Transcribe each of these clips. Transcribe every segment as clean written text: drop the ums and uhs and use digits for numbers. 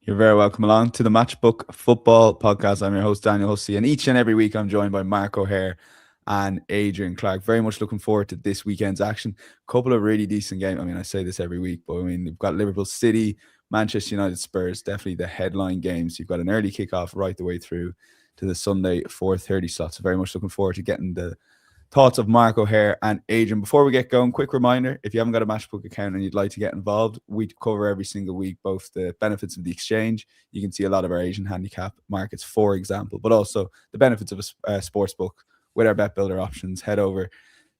You're very welcome along to the Matchbook Football Podcast. I'm your host, Daniel Hussey, and each and every week I'm joined by Mark O'Haire and Adrian Clarke. Very much looking forward to this weekend's action. Couple of really decent games. I mean, I say this every week, but I mean, we've got Liverpool City, Manchester United, Spurs, definitely the headline games. You've got an early kickoff right the way through to the Sunday 4:30 slot. So very much looking forward to getting the thoughts of Mark O'Haire and Adrian. Before we get going, quick reminder, if you haven't got a Matchbook account and you'd like to get involved, we cover every single week both the benefits of the exchange. You can see a lot of our Asian handicap markets, for example, but also the benefits of a sports book with our bet builder options. Head over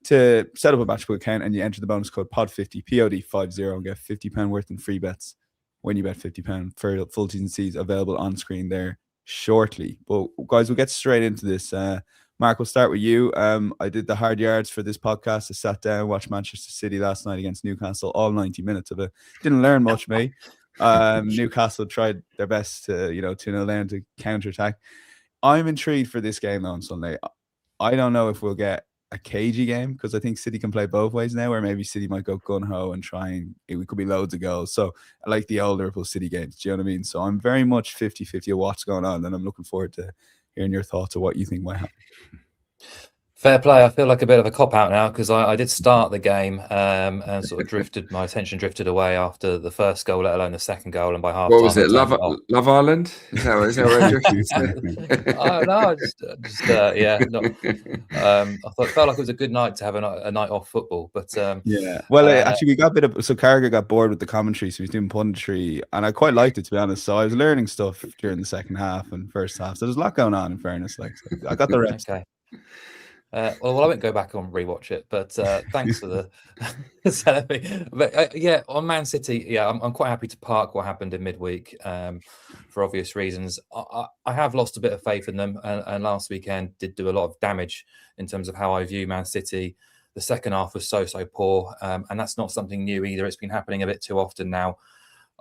to set up a Matchbook account and you enter the bonus code POD50, POD50, and get £50 worth in free bets when you bet £50 for full T's and C's available on screen there shortly. But guys, we'll get straight into this. Mark, we'll start with you. I did the hard yards for this podcast. I sat down, watched Manchester City last night against Newcastle, all 90 minutes of it. Didn't learn much, mate. Newcastle tried their best to, 2-0 down to counter-attack. I'm intrigued for this game, though, on Sunday. I don't know if we'll get a cagey game, because I think City can play both ways now, or maybe City might go gun-ho and try and it could be loads of goals. So I like the old Liverpool City games. Do you know what I mean? So I'm very much 50-50 of what's going on, and I'm looking forward to hearing your thoughts of what you think might happen. Fair play. I feel like a bit of a cop-out now, because I did start the game and sort of my attention drifted away after the first goal, let alone the second goal, and by half what time... was it, Love Island? Is that where it I felt like it was a good night to have a night off football, but actually we got a bit of... So Carragher got bored with the commentary, so he's doing punditry, and I quite liked it, to be honest. So I was learning stuff during the second half and first half, so there's a lot going on, in fairness. So I got the reps. Okay. Well, I won't go back and rewatch it, but thanks for the But on Man City, I'm quite happy to park what happened in midweek for obvious reasons. I have lost a bit of faith in them, and last weekend did do a lot of damage in terms of how I view Man City. The second half was so poor, and that's not something new either. It's been happening a bit too often now.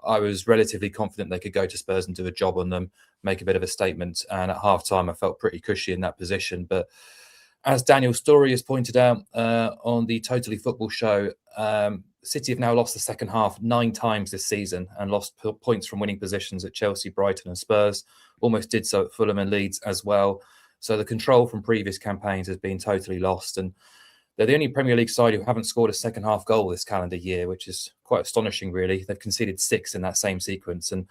I was relatively confident they could go to Spurs and do a job on them, make a bit of a statement, and at half time I felt pretty cushy in that position. But as Daniel Story has pointed out on the Totally Football show, City have now lost the second half 9 times this season and lost points from winning positions at Chelsea, Brighton and Spurs. Almost did so at Fulham and Leeds as well. So the control from previous campaigns has been totally lost. And they're the only Premier League side who haven't scored a second half goal this calendar year, which is quite astonishing, really. They've conceded 6 in that same sequence. And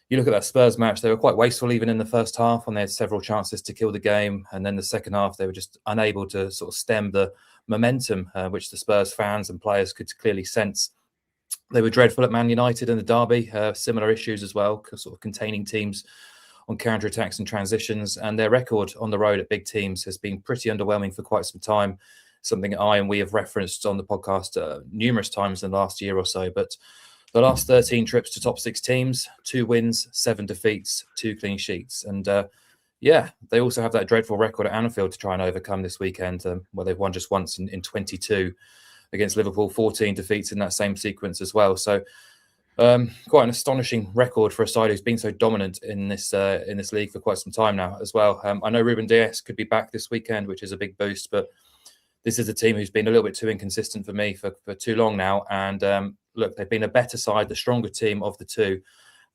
you look at that Spurs match, they were quite wasteful even in the first half, and they had several chances to kill the game. And then the second half, they were just unable to sort of stem the momentum, which the Spurs fans and players could clearly sense. They were dreadful at Man United in the derby, similar issues as well, sort of containing teams on counter-attacks and transitions. And their record on the road at big teams has been pretty underwhelming for quite some time, something I and we have referenced on the podcast numerous times in the last year or so. But the last 13 trips to top 6 teams, 2 wins, 7 defeats, 2 clean sheets. And they also have that dreadful record at Anfield to try and overcome this weekend, where they've won just once in 22 against Liverpool, 14 defeats in that same sequence as well. So quite an astonishing record for a side who's been so dominant in this league for quite some time now as well. I know Ruben Dias could be back this weekend, which is a big boost, but this is a team who's been a little bit too inconsistent for me for too long now. And look, they've been a better side, the stronger team of the two,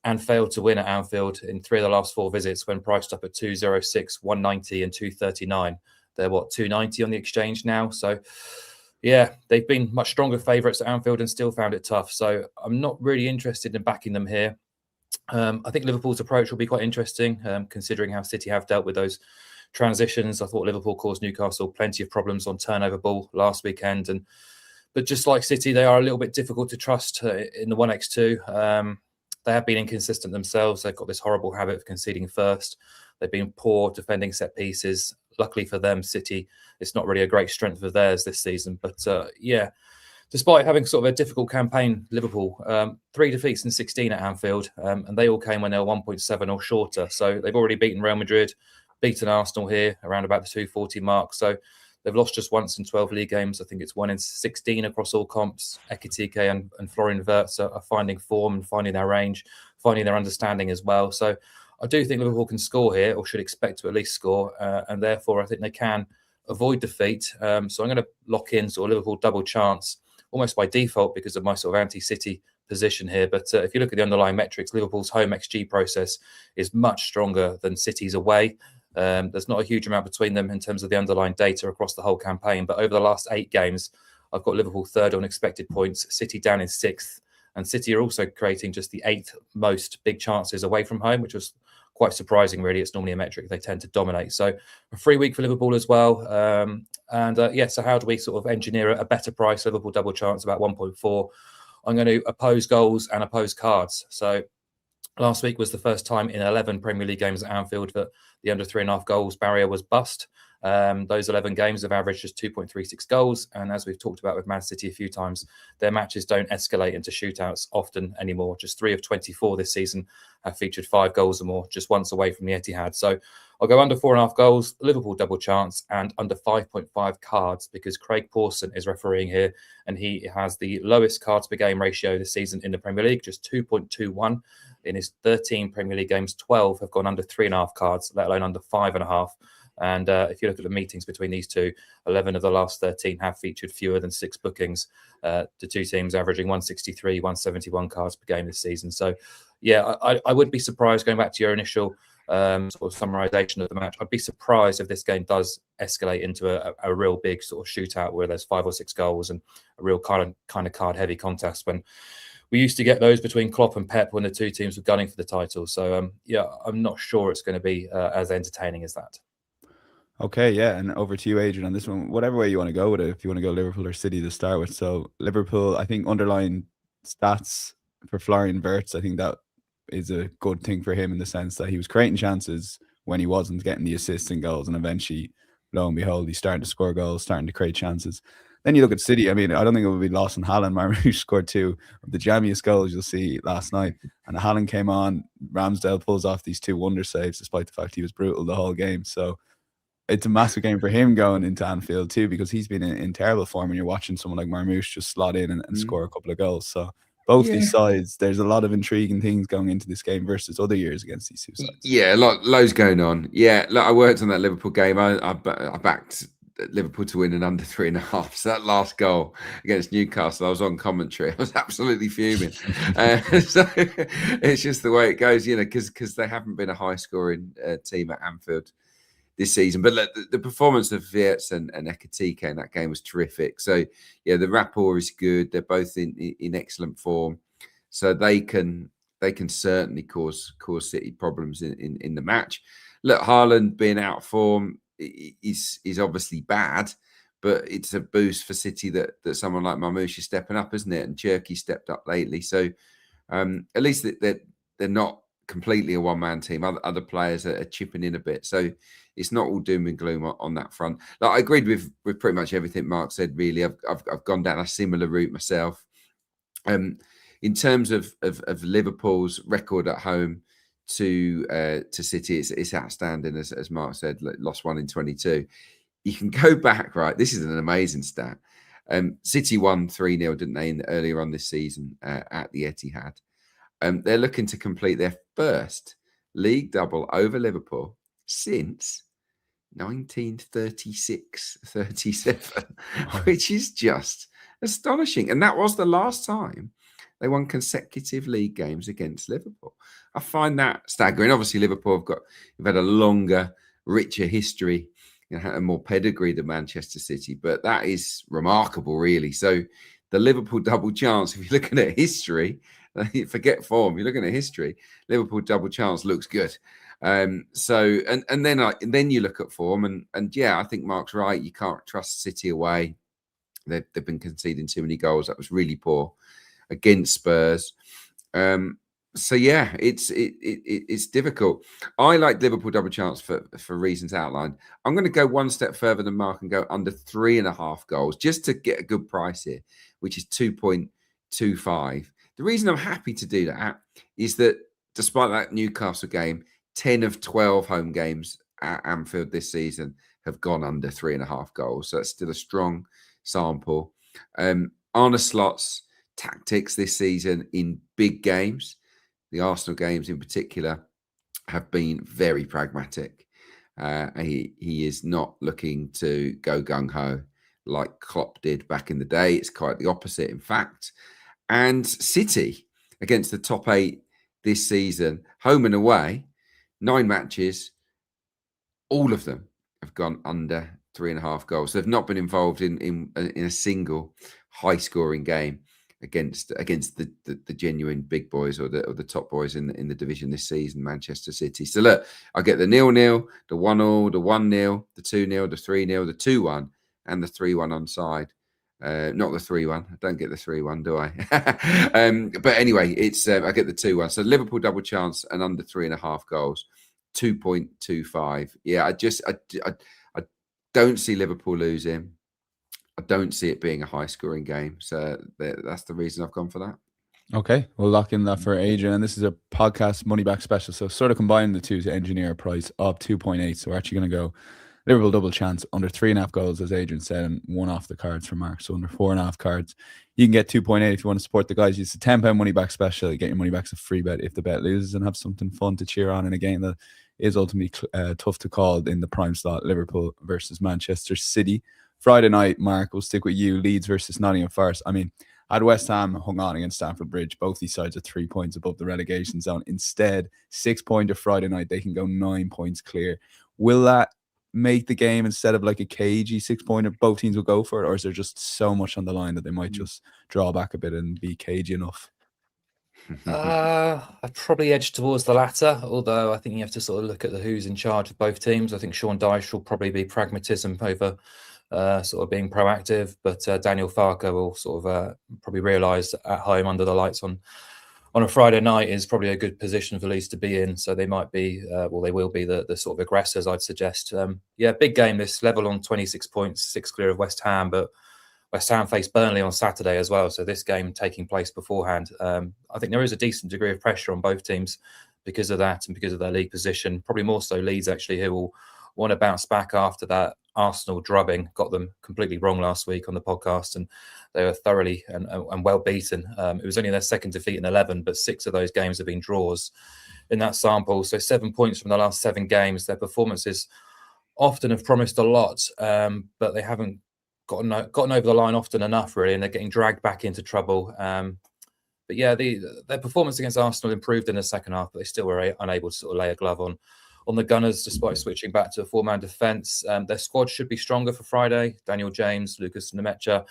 and failed to win at Anfield in 3 of the last 4 visits when priced up at 206, 190 and 239. They're 290 on the exchange now. So they've been much stronger favourites at Anfield and still found it tough. So I'm not really interested in backing them here. I think Liverpool's approach will be quite interesting, considering how City have dealt with those transitions. I thought Liverpool caused Newcastle plenty of problems on turnover ball last weekend, but just like City, they are a little bit difficult to trust in the 1x2. They have been inconsistent themselves. They've got this horrible habit of conceding first. They've been poor defending set pieces. Luckily for them, City, it's not really a great strength of theirs this season. But despite having sort of a difficult campaign, Liverpool, 3 defeats in 16 at Anfield, and they all came when they were 1.7 or shorter. So they've already beaten Real Madrid, beaten Arsenal here around about the 240 mark. So they've lost just once in 12 league games. I think it's 1 in 16 across all comps. Ekitike and Florian Wirtz are finding form and finding their range, finding their understanding as well. So I do think Liverpool can score here, or should expect to at least score, and therefore I think they can avoid defeat. So I'm going to lock in sort of Liverpool double chance, almost by default because of my sort of anti-City position here. But if you look at the underlying metrics, Liverpool's home XG process is much stronger than City's away. There's not a huge amount between them in terms of the underlying data across the whole campaign. But over the last 8 games, I've got Liverpool third on expected points, City down in 6th. And City are also creating just the 8th most big chances away from home, which was quite surprising, really. It's normally a metric they tend to dominate. So a free week for Liverpool as well. So how do we sort of engineer a better price? Liverpool double chance, about 1.4. I'm going to oppose goals and oppose cards. So last week was the first time in 11 Premier League games at Anfield that the under 3.5 goals barrier was bust. Those 11 games have averaged just 2.36 goals. And as we've talked about with Man City a few times, their matches don't escalate into shootouts often anymore. Just 3 of 24 this season have featured 5 goals or more, just once away from the Etihad. So I'll go under 4.5 goals, Liverpool double chance, and under 5.5 cards, because Craig Pawson is refereeing here, and he has the lowest cards per game ratio this season in the Premier League, just 2.21. In his 13 Premier League games, 12 have gone under 3.5 cards, let alone under 5.5. And if you look at the meetings between these two, 11 of the last 13 have featured fewer than 6 bookings. The two teams averaging 163, 171 cards per game this season. So, yeah, I would be surprised, going back to your initial sort of summarisation of the match, I'd be surprised if this game does escalate into a real big sort of shootout where there's 5 or 6 goals and a real kind of card-heavy contest, when we used to get those between Klopp and Pep when the two teams were gunning for the title. So, I'm not sure it's going to be as entertaining as that. Okay, yeah, and over to you, Adrian, on this one. Whatever way you want to go with it, if you want to go Liverpool or City to start with. So Liverpool, I think underlying stats for Florian Wirtz, I think that is a good thing for him in the sense that he was creating chances when he wasn't getting the assists and goals, and eventually, lo and behold, he's starting to score goals, starting to create chances. Then you look at City. I mean, I don't think it would be lost on Haaland. Marmoush scored 2 of the jammiest goals you'll see last night. And Haaland came on, Ramsdale pulls off these 2 wonder saves, despite the fact he was brutal the whole game. So it's a massive game for him going into Anfield too, because he's been in terrible form, and you're watching someone like Marmoush just slot in and score a couple of goals. So both these sides, there's a lot of intriguing things going into this game versus other years against these two sides. Yeah, loads going on. Yeah, look, I worked on that Liverpool game. I backed Liverpool to win an under 3.5. So that last goal against Newcastle, I was on commentary. I was absolutely fuming. So it's just the way it goes, because they haven't been a high-scoring team at Anfield this season. But look, the performance of Wirtz and Ekitike in that game was terrific. So, yeah, the rapport is good. They're both in excellent form. So they can certainly cause City problems in the match. Look, Haaland being out of form is obviously bad, but it's a boost for City that someone like Marmoush is stepping up, isn't it? And Cherky stepped up lately. So at least they're not completely a one-man team. Other players are chipping in a bit. So it's not all doom and gloom on that front. Like, I agreed with pretty much everything Mark said, really. I've gone down a similar route myself. In terms of Liverpool's record at home to City, it's outstanding, as Mark said, lost 1 in 22. You can go back, right? This is an amazing stat. City won 3-0, didn't they, earlier on this season at the Etihad. They're looking to complete their first league double over Liverpool since 1936-37, which is just astonishing. And that was the last time they won consecutive league games against Liverpool. I find that staggering. Obviously, Liverpool have had a longer, richer history, a more pedigree than Manchester City, but that is remarkable, really. So the Liverpool double chance, if you're looking at history, forget form, you're looking at history, Liverpool double chance looks good. Then you look at form, and yeah, I think Mark's right. You can't trust City away. They've been conceding too many goals. That was really poor against Spurs. So yeah, it's difficult. I like Liverpool double chance for reasons outlined. I'm going to go one step further than Mark and go under 3.5 goals just to get a good price here, which is 2.25. The reason I'm happy to do that is that despite that Newcastle game, 10 of 12 home games at Anfield this season have gone under 3.5 goals. So that's still a strong sample. Arne Slot's tactics this season in big games, the Arsenal games in particular, have been very pragmatic. He is not looking to go gung-ho like Klopp did back in the day. It's quite the opposite, in fact. And City, against the top 8 this season, home and away, 9 matches, all of them have gone under 3.5 goals. They've not been involved in a single high-scoring game against the genuine big boys or the top boys in the division this season, Manchester City. So look, I get the 0-0, the 1-0, the 1-0, the 2-0, the 3-0, the 2-1, and the 3-1 onside. Not the 3-1. I don't get the 3-1, do I? But anyway, it's I get the 2-1. So Liverpool double chance and under 3.5 goals, 2.25. Yeah, I don't see Liverpool losing. I don't see it being a high-scoring game. So that's the reason I've gone for that. Okay, we'll lock in that for Adrian. And this is a podcast money back special. So sort of combining the two to engineer a price of 2.8. So we're actually going to go Liverpool double chance under 3.5 goals, as Adrian said, and 1 off the cards for Mark. So under 4.5 cards, you can get 2.8 if you want to support the guys. It's a £10 money back special. You get your money back as a free bet if the bet loses, and have something fun to cheer on in a game that is ultimately tough to call in the prime slot. Liverpool versus Manchester City. Friday night, Mark, we'll stick with you. Leeds versus Nottingham Forest. I mean, had West Ham hung on against Stamford Bridge, both these sides are 3 points above the relegation zone. Instead, 6-pointer Friday night, they can go 9 points clear. Will that make the game, instead of like a cagey 6-pointer, both teams will go for it? Or is there just so much on the line that they might just draw back a bit and be cagey enough? I'd probably edge towards the latter, although I think you have to sort of look at who's in charge of both teams. I think Sean Dyche will probably be pragmatism over sort of being proactive, but Daniel Farker will sort of probably realise at home under the lights on a Friday night is probably a good position for Leeds to be in. So they might be, they will be the sort of aggressors, I'd suggest. Yeah, big game this, level on 26 points, 6 clear of West Ham, but West Ham face Burnley on Saturday as well. So this game taking place beforehand. I think there is a decent degree of pressure on both teams because of that and because of their league position. Probably more so Leeds, actually, who will want to bounce back after that Arsenal drubbing. Got them completely wrong last week on the podcast, and they were thoroughly and well beaten. It was only their second defeat in 11, but 6 of those games have been draws in that sample. So 7 points from the last 7 games. Their performances often have promised a lot, but they haven't gotten over the line often enough, really, and they're getting dragged back into trouble. But yeah, their performance against Arsenal improved in the second half, but they still were unable to sort of lay a glove on the Gunners, despite switching back to a 4-man defence. Their squad should be stronger for Friday. Daniel James, Lucas Nemecha,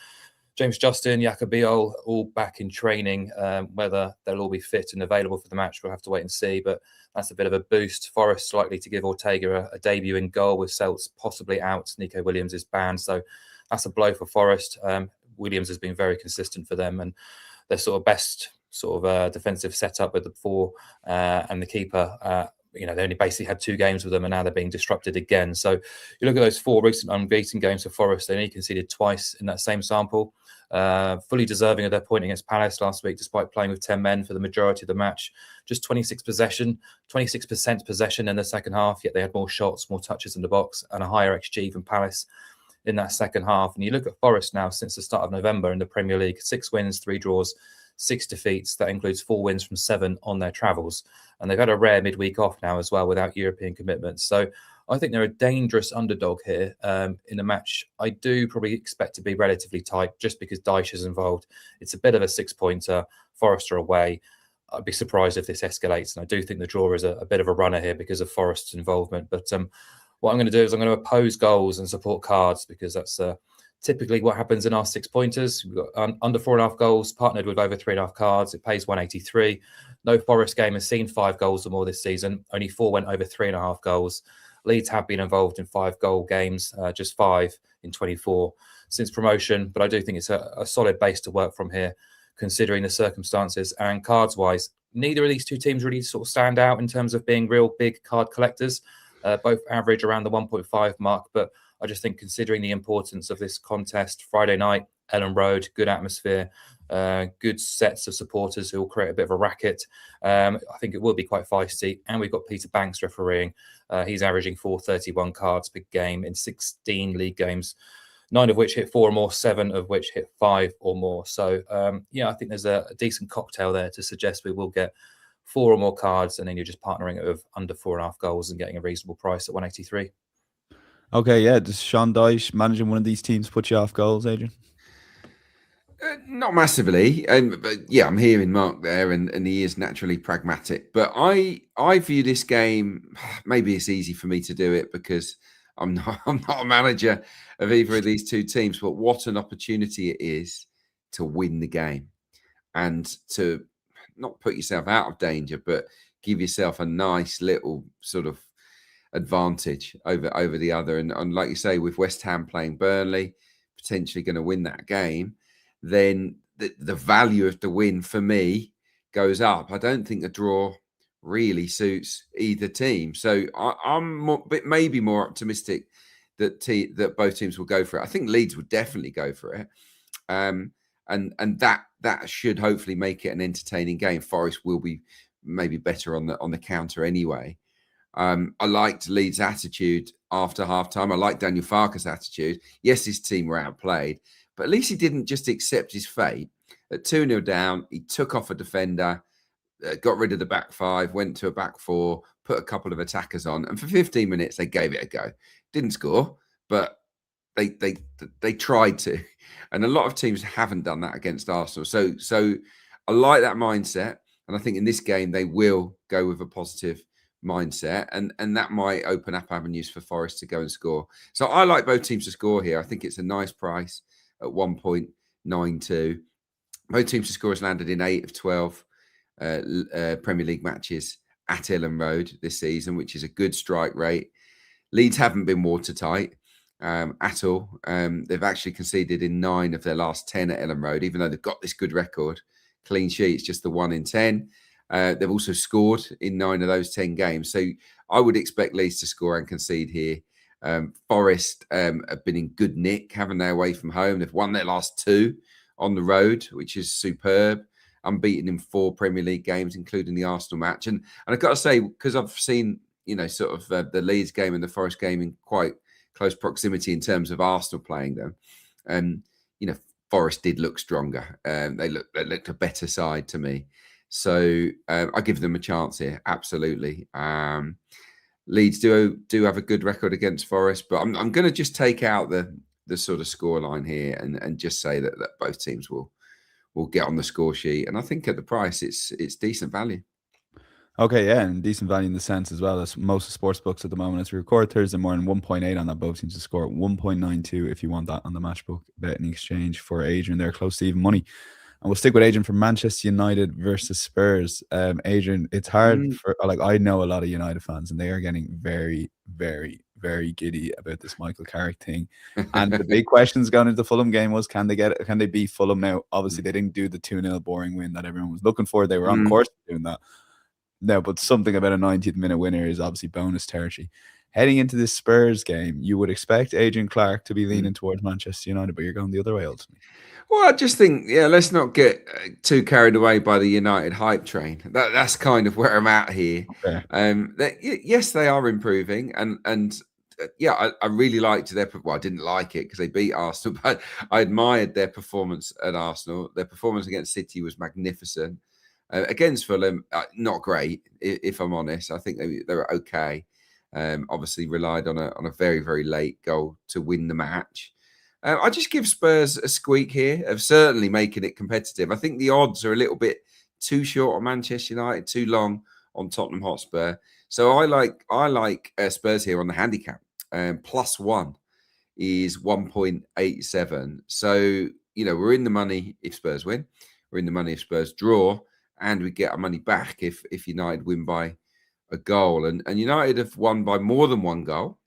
James Justin, Jacobiol, all back in training. Whether they'll all be fit and available for the match, we'll have to wait and see. But that's a bit of a boost. Forest likely to give Ortega a debut in goal, with Celts possibly out. Nico Williams is banned, so that's a blow for Forest. Williams has been very consistent for them, and their sort of best sort of defensive setup with the 4 and the keeper. They only basically had 2 games with them, and now they're being disrupted again. So you look at those 4 recent unbeaten games for Forest, they only conceded twice in that same sample. Fully deserving of their point against Palace last week, despite playing with 10 men for the majority of the match. Just 26% possession in the second half, yet they had more shots, more touches in the box, and a higher XG than Palace in that second half. And you look at Forest now since the start of November in the Premier League, 6 wins, 3 draws, 6 defeats. That includes 4 wins from 7 on their travels. And they've had a rare midweek off now as well without European commitments. So I think they're a dangerous underdog here in a match I do probably expect to be relatively tight, just because Dyche is involved. It's a bit of a 6-pointer. Forest are away. I'd be surprised if this escalates. And I do think the draw is a bit of a runner here because of Forest's involvement. But what I'm going to do is I'm going to oppose goals and support cards, because that's typically what happens in our 6-pointers. We've got under 4.5 goals partnered with over 3.5 cards. It pays 183. No Forest game has seen 5 goals or more this season. Only 4 went over 3.5 goals. Leeds have been involved in 5-goal games, just 5 in 24 since promotion. But I do think it's a solid base to work from here, considering the circumstances. And cards-wise, neither of these two teams really sort of stand out in terms of being real big card collectors. Both average around the 1.5 mark, but I just think, considering the importance of this contest, Friday night, Ellen Road, good atmosphere, good sets of supporters who will create a bit of a racket. I think it will be quite feisty. And we've got Peter Banks refereeing. He's averaging 431 cards per game in 16 league games, 9 of which hit 4 or more, 7 of which hit 5 or more. So, I think there's a decent cocktail there to suggest we will get 4 or more cards, and then you're just partnering it with under 4.5 goals and getting a reasonable price at 183. Okay, yeah. Does Sean Dyche managing one of these teams put you off goals, Adrian? Not massively, but yeah, I'm hearing Mark there, and he is naturally pragmatic. But I view this game. Maybe it's easy for me to do it because I'm not I'm not a manager of either of these two teams. But what an opportunity it is to win the game and to not put yourself out of danger, but give yourself a nice little sort of advantage over the other. And like you say, with West Ham playing Burnley, potentially going to win that game, then the value of the win for me goes up. I don't think a draw really suits either team. So I'm maybe more optimistic that both teams will go for it. I think Leeds would definitely go for it. And that should hopefully make it an entertaining game. Forest will be maybe better on the counter anyway. I liked Leeds' attitude after half-time. I liked Daniel Farke's attitude. Yes, his team were outplayed, but at least he didn't just accept his fate. At 2-0 down, he took off a defender, got rid of the back five, went to a back four, put a couple of attackers on, and for 15 minutes, they gave it a go. Didn't score, but they tried to. And a lot of teams haven't done that against Arsenal. So I like that mindset. And I think in this game, they will go with a positive mindset, and that might open up avenues for Forest to go and score. So I like both teams to score here. I think it's a nice price at 1.92. Both teams to score has landed in 8 of 12 Premier League matches at Elland Road this season, which is a good strike rate. Leeds haven't been watertight at all. They've actually conceded in 9 of their last 10 at Elland Road, even though they've got this good record. Clean sheets, just the 1 in 10. They've also scored in 9 of those 10 games. So I would expect Leeds to score and concede here. Forest have been in good nick, haven't they, away from home? They've won their last 2 on the road, which is superb. Unbeaten in 4 Premier League games, including the Arsenal match. And I've got to say, because I've seen, sort of the Leeds game and the Forest game in quite close proximity in terms of Arsenal playing them. Forest did look stronger. They looked a better side to me. So I give them a chance here, absolutely. Leeds do have a good record against Forest, but I'm going to just take out the sort of scoreline here and just say that both teams will get on the score sheet. And I think at the price, it's decent value. Okay, yeah, and decent value in the sense as well as most of sports books at the moment. As we record Thursday morning, 1.8 on that. Both teams to score 1.92 if you want that on the matchbook bet in exchange for Adrian. They're close to even money. And we'll stick with Adrian for Manchester United versus Spurs. Adrian, it's hard for, I know a lot of United fans and they are getting very, very, very giddy about this Michael Carrick thing. And the big questions going into the Fulham game was, can they beat Fulham now? Obviously, they didn't do the 2-0 boring win that everyone was looking for. They were on course to doing that. No, but something about a 90th minute winner is obviously bonus territory. Heading into this Spurs game, you would expect Adrian Clarke to be leaning towards Manchester United, but you're going the other way ultimately. Well, I just think, let's not get too carried away by the United hype train. That's kind of where I'm at here. Okay. Yes, they are improving, and I really liked their. Well, I didn't like it because they beat Arsenal, but I admired their performance at Arsenal. Their performance against City was magnificent. Against Fulham, not great, if I'm honest. I think they were okay. Obviously, relied on a very, very late goal to win the match. I just give Spurs a squeak here of certainly making it competitive. I think the odds are a little bit too short on Manchester United, too long on Tottenham Hotspur. So I like Spurs here on the handicap. +1 is 1.87. So, we're in the money if Spurs win. We're in the money if Spurs draw. And we get our money back if United win by a goal. And United have won by more than 1 goal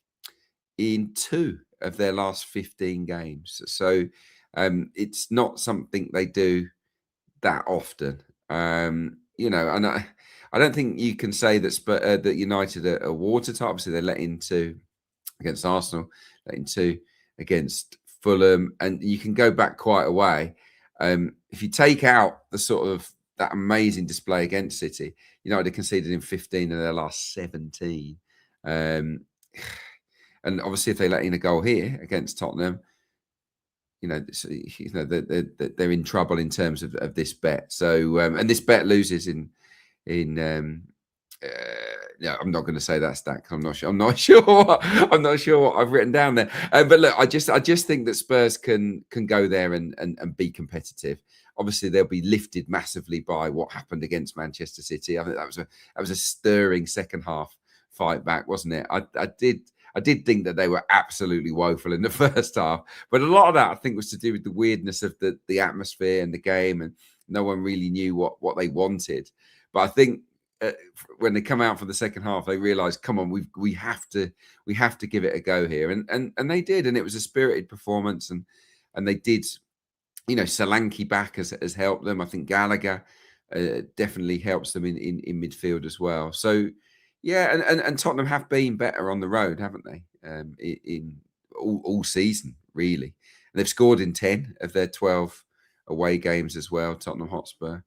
in 2 of their last 15 games. So it's not something they do that often. And I don't think you can say that that United are watertight. Obviously, they're let into against Arsenal, let into against Fulham, and you can go back quite a way. If you take out the sort of that amazing display against City, United conceded in 15 of their last 17. And obviously, if they let in a goal here against Tottenham, they're in trouble in terms of this bet. So, and this bet loses in Yeah, I'm not going to say that stat. I'm not sure. I'm not sure. I'm not sure what I've written down there. But look, I just think that Spurs can go there and be competitive. Obviously, they'll be lifted massively by what happened against Manchester City. I think that was a stirring second half fight back, wasn't it? I did think that they were absolutely woeful in the first half, but a lot of that I think was to do with the weirdness of the atmosphere and the game, and no one really knew what they wanted. But I think when they come out for the second half, they realised, come on, we have to give it a go here, and they did, and it was a spirited performance, and they did. You know, Solanke back has helped them. I think Gallagher definitely helps them in midfield as well. So, yeah, and Tottenham have been better on the road, haven't they? In all season, really. And they've scored in 10 of their 12 away games as well, Tottenham Hotspur.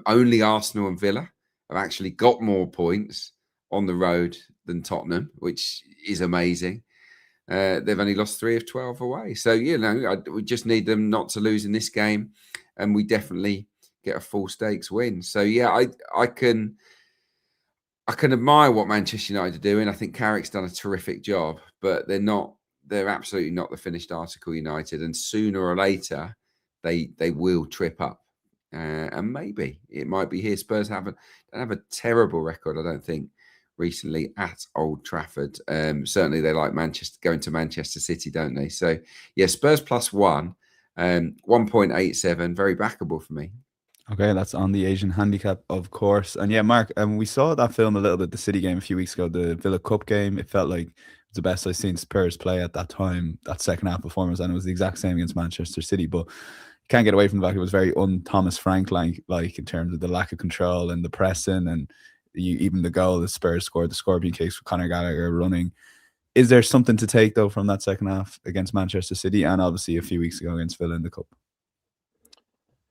Only Arsenal and Villa have actually got more points on the road than Tottenham, which is amazing. They've only lost 3 of 12 away. So, you know, we just need them not to lose in this game, and we definitely get a full stakes win. So, yeah, I can admire what Manchester United are doing. I think Carrick's done a terrific job, but they're absolutely not the finished article United. And sooner or later, they will trip up. And maybe it might be here. Spurs don't have a terrible record, I don't think, recently at Old Trafford. Certainly they like going to Manchester City, don't they? So, yeah, Spurs +1, 1.87, very backable for me. Okay, that's on the Asian handicap, of course. And yeah, Mark, we saw that film a little bit, the City game a few weeks ago, the Villa Cup game. It felt like it was the best I've seen Spurs play at that time, that second half performance, and it was the exact same against Manchester City. But can't get away from the fact it was very un-Thomas Frank like in terms of the lack of control and the pressing, and even the goal the Spurs scored, the scorpion kicks with Conor Gallagher running. Is there something to take though from that second half against Manchester City, and obviously a few weeks ago against Villa in the Cup?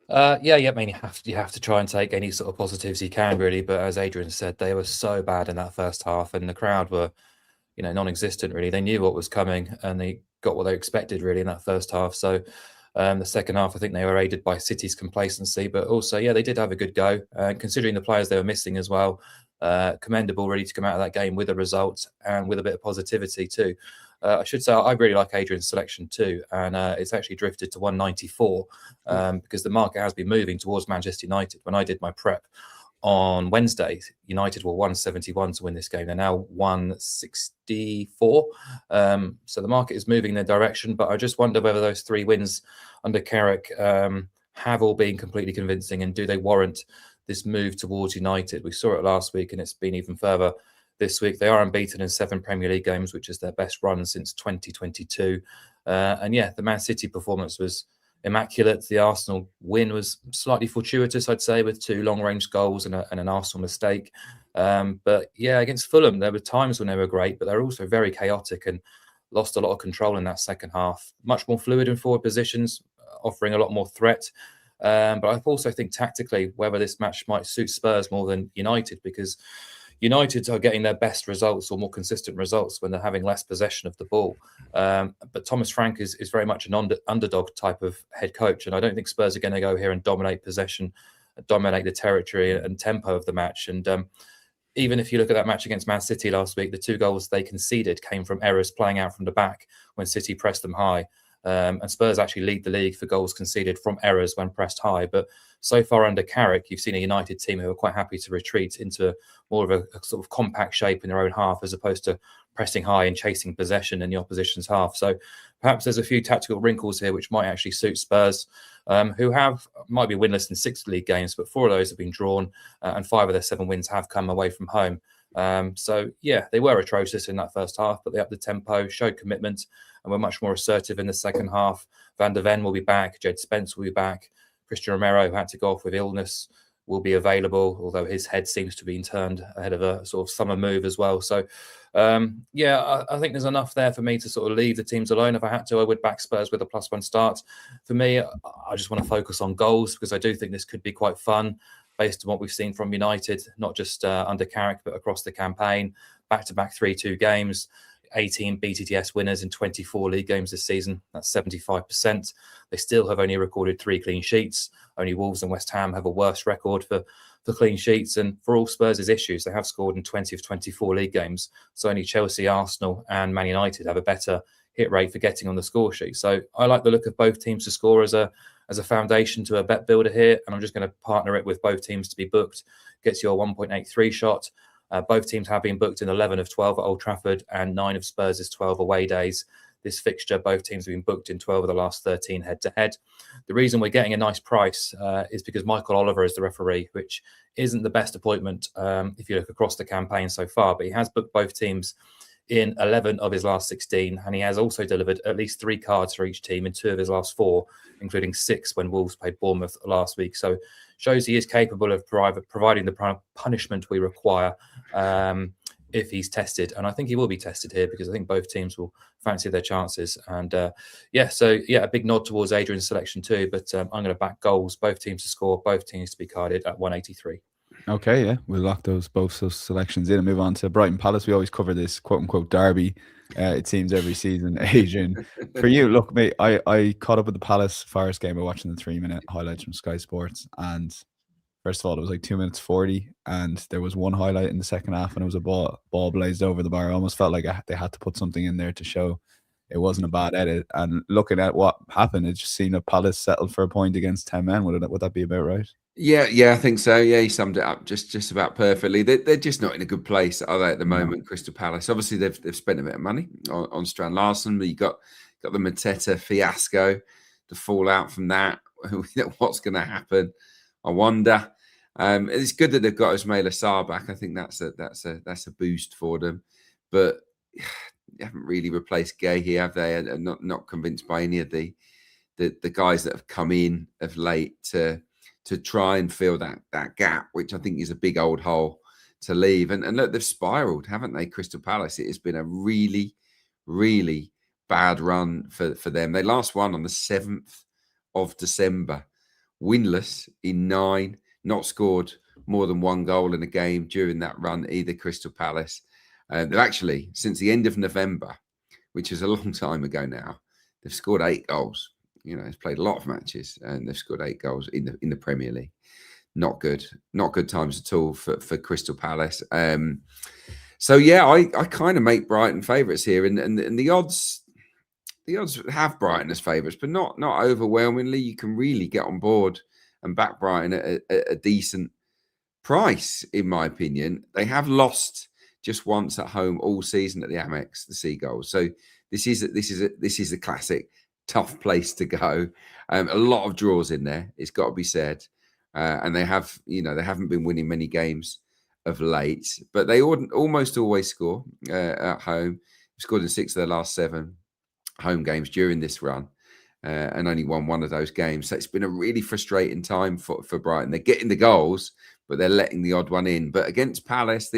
Yeah. I mean, you have to try and take any sort of positives you can, really. But as Adrian said, they were so bad in that first half, and the crowd were, you know, non-existent. Really, they knew what was coming, and they got what they expected really in that first half. So the second half, I think they were aided by City's complacency, but also, yeah, they did have a good go. Considering the players they were missing as well, commendable really to come out of that game with a result and with a bit of positivity too. I should say I really like Adrian's selection too, and it's actually drifted to 194 because the market has been moving towards Manchester United. When I did my prep on Wednesday, United were 171 to win this game. They're now 164. So the market is moving in their direction, but I just wonder whether those 3 wins under Carrick have all been completely convincing, and do they warrant this move towards United? We saw it last week, and it's been even further this week. They are unbeaten in 7 Premier League games, which is their best run since 2022. And yeah, the Man City performance was immaculate. The Arsenal win was slightly fortuitous, I'd say, with 2 long-range goals and an Arsenal mistake. But yeah, against Fulham, there were times when they were great, but they're also very chaotic and lost a lot of control in that second half. Much more fluid in forward positions, offering a lot more threat. But I also think tactically, whether this match might suit Spurs more than United, because United are getting their best results or more consistent results when they're having less possession of the ball. But Thomas Frank is very much an underdog type of head coach. And I don't think Spurs are going to go here and dominate possession, dominate the territory and tempo of the match. And even if you look at that match against Man City last week, the 2 goals they conceded came from errors playing out from the back when City pressed them high. And Spurs actually lead the league for goals conceded from errors when pressed high. But so far under Carrick, you've seen a United team who are quite happy to retreat into more of a sort of compact shape in their own half, as opposed to pressing high and chasing possession in the opposition's half. So perhaps there's a few tactical wrinkles here which might actually suit Spurs, who might be winless in 6 league games, but 4 of those have been drawn, and 5 of their 7 wins have come away from home. So yeah, they were atrocious in that first half, but they upped the tempo, showed commitment, and were much more assertive in the second half. Van der Ven will be back. Jed Spence will be back. Christian Romero, who had to go off with illness, will be available, although his head seems to be turned ahead of a sort of summer move as well. So, yeah, I think there's enough there for me to sort of leave the teams alone. If I had to, I would back Spurs with a +1 start. For me, I just want to focus on goals, because I do think this could be quite fun based on what we've seen from United, not just under Carrick, but across the campaign. Back-to-back 3-2 games. 18 BTTS winners in 24 league games this season. That's 75%. They still have only recorded 3 clean sheets. Only Wolves and West Ham have a worse record for clean sheets. And for all Spurs' issues, they have scored in 20 of 24 league games. So only Chelsea, Arsenal and Man United have a better hit rate for getting on the score sheet. So I like the look of both teams to score as a foundation to a bet builder here. And I'm just going to partner it with both teams to be booked. Gets your 1.83 shot. Both teams have been booked in 11 of 12 at Old Trafford and 9 of Spurs' 12 away days. This fixture, both teams have been booked in 12 of the last 13 head-to-head. The reason we're getting a nice price is because Michael Oliver is the referee, which isn't the best appointment if you look across the campaign so far, but he has booked both teams in 11 of his last 16, and he has also delivered at least 3 cards for each team in 2 of his last 4, including 6 when Wolves played Bournemouth last week. So shows he is capable of providing the punishment we require if he's tested. And I think he will be tested here because I think both teams will fancy their chances. And a big nod towards Adrian's selection too. But I'm going to back goals, both teams to score, both teams to be carded at 183. Okay, yeah, we'll lock both those selections in and move on to Brighton Palace. We always cover this quote-unquote derby, it seems, every season. Adrian, for you, look, mate, I caught up with the Palace Forest game by watching the 3-minute highlights from Sky Sports, and first of all, it was like 2 minutes 40, and there was one highlight in the second half, and it was a ball blazed over the bar. I almost felt like they had to put something in there to show it wasn't a bad edit. And looking at what happened, it just seemed that Palace settled for a point against 10 men. Would that be about right? Yeah, I think so. Yeah, he summed it up just about perfectly. They're just not in a good place, are they, at the moment? No. Crystal Palace. Obviously, they've spent a bit of money on Strand Larsen, but you got the Mateta fiasco, the fallout from that. What's going to happen? I wonder. It's good that they've got Ismaila Sarr back. I think that's a boost for them. But they haven't really replaced Gay here, have they? I'm not convinced by any of the guys that have come in of late to try and fill that gap, which I think is a big old hole to leave. And look, they've spiraled, haven't they, Crystal Palace? It has been a really, really bad run for them. They last won on the 7th of December, winless in 9, not scored more than 1 goal in a game during that run, either, Crystal Palace. They've actually, since the end of November, which is a long time ago now, they've scored 8 goals. You know, he's played a lot of matches and they've scored 8 goals in the Premier League. Not good times at all for Crystal Palace. So yeah, I kind of make Brighton favourites here, and the odds have Brighton as favourites, but not overwhelmingly. You can really get on board and back Brighton at a decent price, in my opinion. They have lost just once at home all season at the Amex, the Seagulls. So this is a classic tough place to go. A lot of draws in there, it's got to be said. And they haven't been winning many games of late, but they almost always score at home. They've scored in 6 of their last 7 home games during this run, and only won 1 of those games. So it's been a really frustrating time for Brighton. They're getting the goals, but they're letting the odd one in. But against Palace,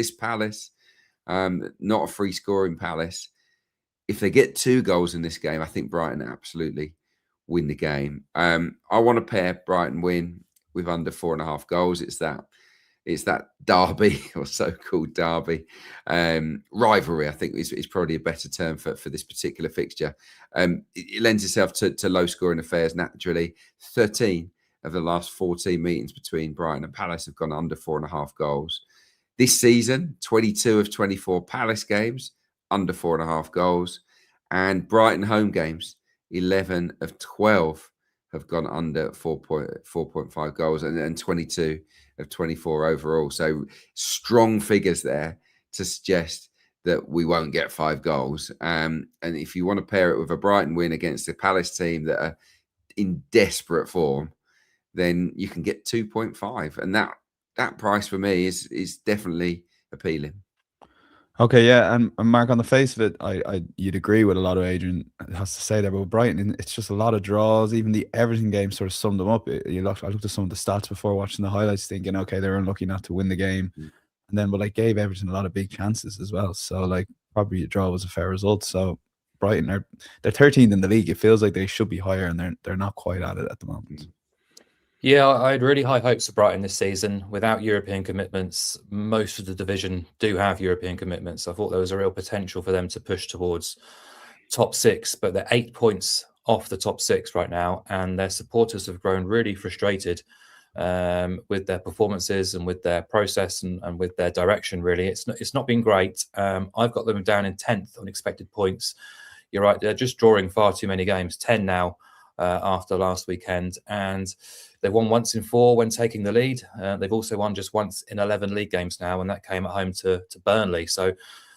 not a free scoring Palace, if they get 2 goals in this game, I think Brighton absolutely win the game. I want to pair Brighton win with under 4.5 goals. It's that derby, or so-called derby, rivalry, I think is probably a better term for this particular fixture. It lends itself to low-scoring affairs naturally. 13 of the last 14 meetings between Brighton and Palace have gone under 4.5 goals. This season, 22 of 24 Palace games, under 4.5 goals, and Brighton home games, 11 of 12 have gone under 4.5 goals, and 22 of 24 overall. So strong figures there to suggest that we won't get 5 goals. And if you want to pair it with a Brighton win against the Palace team that are in desperate form, then you can get 2.5, and that price for me is definitely appealing. Okay, yeah, and Mark, on the face of it, you'd agree with a lot of Adrian has to say there, but with Brighton, it's just a lot of draws. Even the Everton game sort of summed them up. I looked at some of the stats before watching the highlights, thinking, okay, they were unlucky not to win the game, and then but gave Everton a lot of big chances as well. So probably a draw was a fair result. So Brighton they're 13th in the league. It feels like they should be higher, and they're not quite at it at the moment. Yeah, I had really high hopes for Brighton this season. Without European commitments, most of the division do have European commitments. I thought there was a real potential for them to push towards top 6, but they're 8 points off the top 6 right now, and their supporters have grown really frustrated with their performances and with their process and with their direction. Really, it's not been great. I've got them down in 10th on expected points. You're right; they're just drawing far too many games. 10 now after last weekend, and they've won once in 4 when taking the lead. They've also won just once in 11 league games now, and that came at home to Burnley. So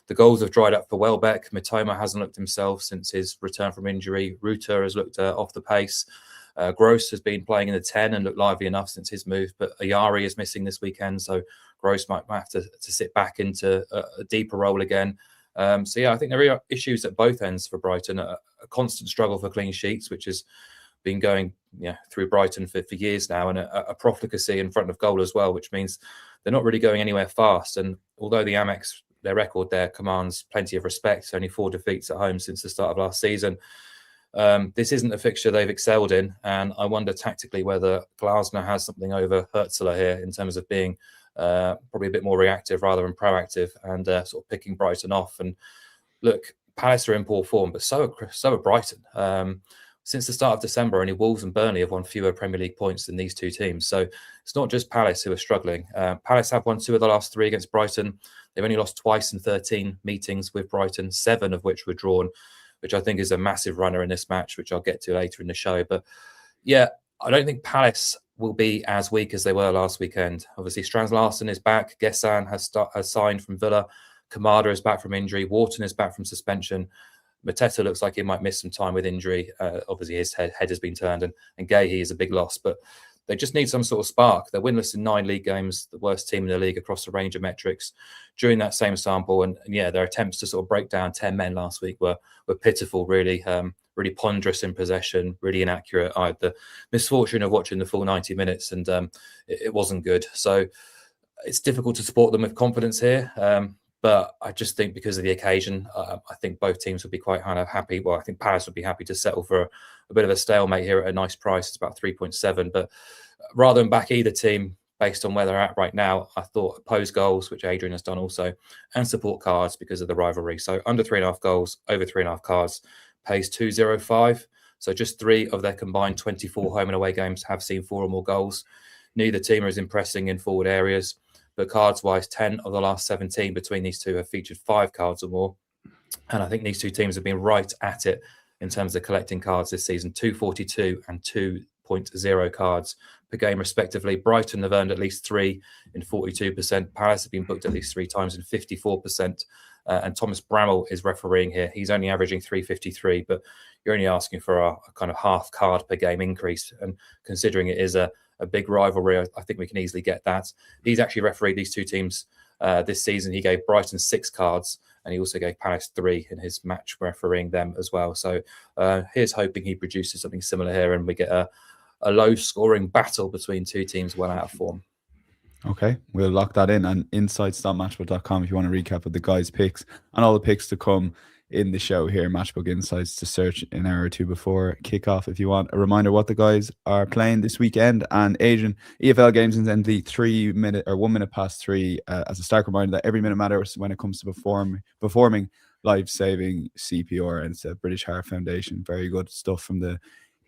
the goals have dried up for Welbeck. Mitoma hasn't looked himself since his return from injury. Ruter has looked off the pace. Gross has been playing in the 10 and looked lively enough since his move, but Ayari is missing this weekend, so Gross might have to sit back into a deeper role again. So yeah, I think there are issues at both ends for Brighton. A constant struggle for clean sheets, which has been going through Brighton for years now, and a profligacy in front of goal as well, which means they're not really going anywhere fast. And although the Amex, their record there commands plenty of respect, only 4 defeats at home since the start of last season, this isn't a fixture they've excelled in. And I wonder tactically whether Glasner has something over Hertzler here in terms of being probably a bit more reactive rather than proactive, and sort of picking Brighton off. And look, Palace are in poor form, but so are Brighton. Since the start of December, only Wolves and Burnley have won fewer Premier League points than these two teams. So it's not just Palace who are struggling. Palace have won 2 of the last 3 against Brighton. They've only lost twice in 13 meetings with Brighton, 7 of which were drawn, which I think is a massive runner in this match, which I'll get to later in the show. But yeah, I don't think Palace will be as weak as they were last weekend. Obviously, Strand Larsen is back. Gessan has signed from Villa. Kamada is back from injury. Wharton is back from suspension. Mateta looks like he might miss some time with injury. Obviously, his head has been turned, and Gahey is a big loss. But they just need some sort of spark. They're winless in 9 league games, the worst team in the league across a range of metrics during that same sample. And yeah, their attempts to sort of break down 10 men last week were pitiful, really. Really ponderous in possession, really inaccurate. I had the misfortune of watching the full 90 minutes, and it wasn't good. So it's difficult to support them with confidence here. But I just think because of the occasion, I think both teams would be quite kind of happy. Well, I think Palace would be happy to settle for a bit of a stalemate here at a nice price. It's about 3.7. But rather than back either team based on where they're at right now, I thought oppose goals, which Adrian has done also, and support cards because of the rivalry. So under 3.5 goals, over 3.5 cards, pays 2.05. So just 3 of their combined 24 home and away games have seen 4 or more goals. Neither team is impressing in forward areas. But cards-wise, 10 of the last 17 between these two have featured 5 cards or more. And I think these two teams have been right at it in terms of collecting cards this season, 242 and 2.0 cards per game, respectively. Brighton have earned at least 3 in 42%. Palace have been booked at least 3 times in 54%. And Thomas Bramall is refereeing here. He's only averaging 353, but you're only asking for a kind of half card per game increase. And considering it is a big rivalry, I think we can easily get that. He's actually refereed these two teams this season. He gave Brighton 6 cards, and he also gave Palace 3 in his match refereeing them as well. So here's hoping he produces something similar here, and we get a low-scoring battle between two teams well out of form. Okay, we'll lock that in. And insights.matchbook.com if you want to recap of the guys' picks and all the picks to come in the show here. Matchbook Insights to search an hour or 2 before kickoff if you want a reminder what the guys are playing this weekend. And Adrian, EFL games incidentally 1 minute past 3 as a stark reminder that every minute matters when it comes to performing life-saving CPR, and it's a British Heart Foundation. Very good stuff from the